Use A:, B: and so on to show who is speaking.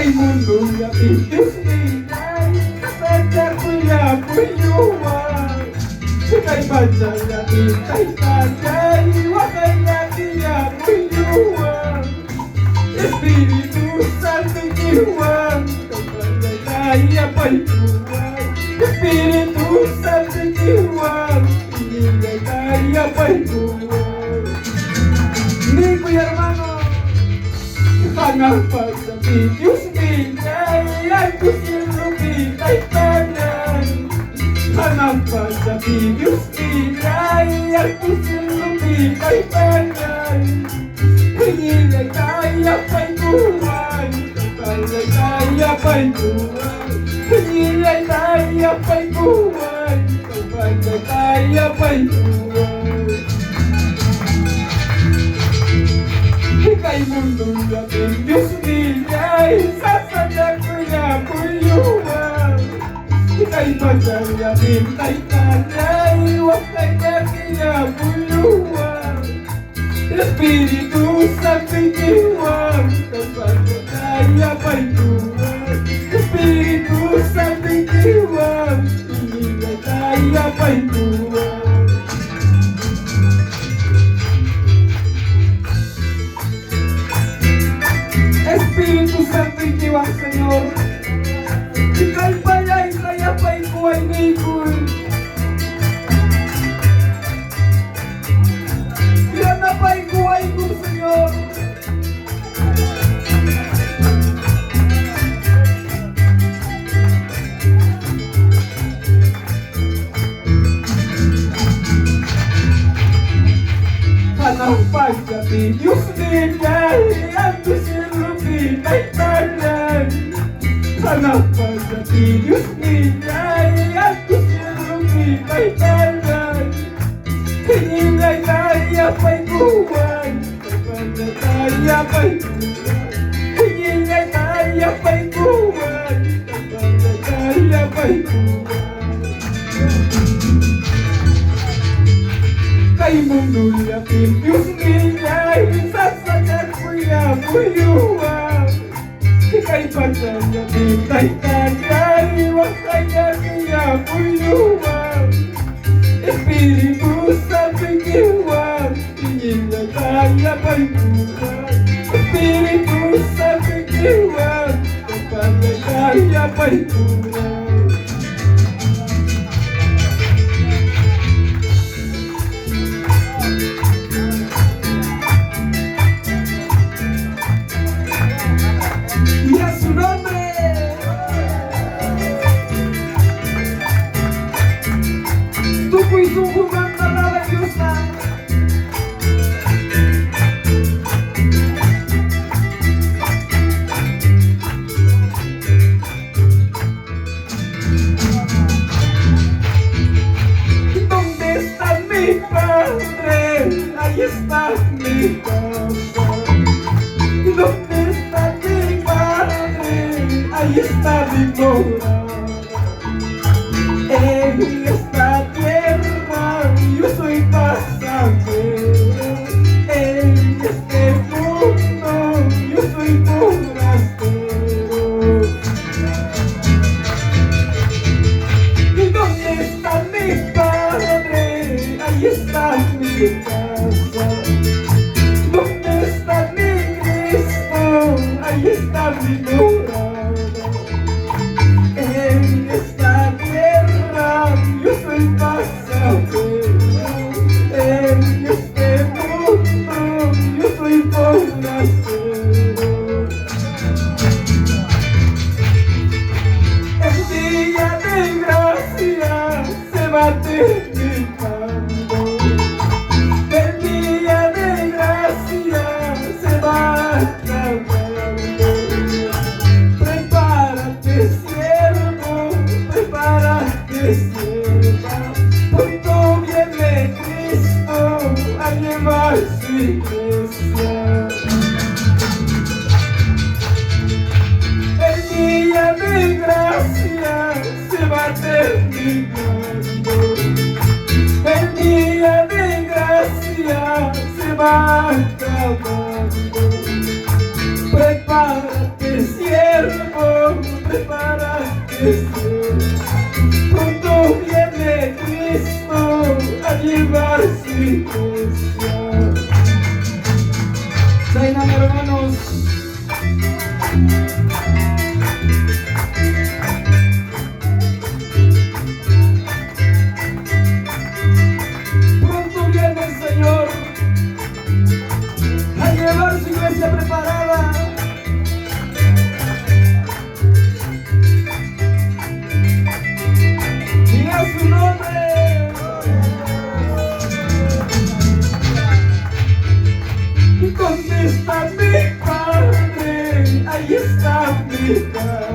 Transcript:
A: Kay mundo yakin Diyos nilay, kasadya ko yapoy yuwang. Kay bansa yakin kay tagay, wakay yakin yapoy yuwang. Espiritu Santo jiwang, kay yapay yuwang. Espiritu Santo jiwang, kay yapay yuwang. Ni kuya hermano, Hanapag sa Diyos nilay, ay kusilo kita'y tanan. Hanapag sa Diyos nilay, ay kusilo kita'y tanan. Hingilay kaya pa'y buwan, kapalay kaya pa'y buwan. Hingilay kaya pa'y buwan, kapalay kaya pa'y buwan. Kay mundo yakin Diyos nilay, sasadya ko yapoy yuwang. Kay bansa yakin kay tagay, wakay yakin yapoy yuwang. Espiritu Santo jiwang, kapag kaya pa'y buwan. Espiritu Santo jiwang, hindi kaya pa'y buwan. Espíritu Santo y jiwang Señor, ika'y bayay kaya pa'y buhay ngayon. Yan na pa'y buhay ko Señor. Hanapag sa Diyos nilay, ang kusilo kita'y tanan. Hanapag sa Diyos nilay, ang kusilo kita'y tanan. Hingilay kaya pa'y buwan, kapag kaya pa'y buwan. Hingilay kaya pa'y buwan, kapag kaya pa'y buwan. Kay mundo yakin Diyos nilay, sasadya ko yapoy yuwang. Kay bansa yakin kay tagay, wakay yakin yapoy yuwang. Espiritu Santo jiwang, hingilay kaya pa'y buwan. Espiritu Santo jiwang, kapag kaya pa'y buwan. Sungguhan maravillosa. ¿Dónde está mi padre? Ahí está mi papá. ¿Dónde está mi padre? Ahí está mi morada. En esta tierra yo soy pasajero, en este mundo yo soy forastero. ¿Y dónde está mi padre? Ahí está mi casa. ¿Dónde está mi Cristo? Ahí está mi morada. En esta yo soy pasajero, en este mundo yo soy forastero. El día de gracia se va terminando, el día de gracia se va acabando. Prepárate siervo, prepárate sierva, pronto viene Cristo a llevar su iglesia. El día de gracia se va terminando, el día de gracia se va acabando. Prepárate siervo, persecución. Dainan, hermanos. Pronto viene el Señor a llevar su iglesia preparada. Y a su nombre. ¿Dónde está mi Padre? Ahí está mi Padre.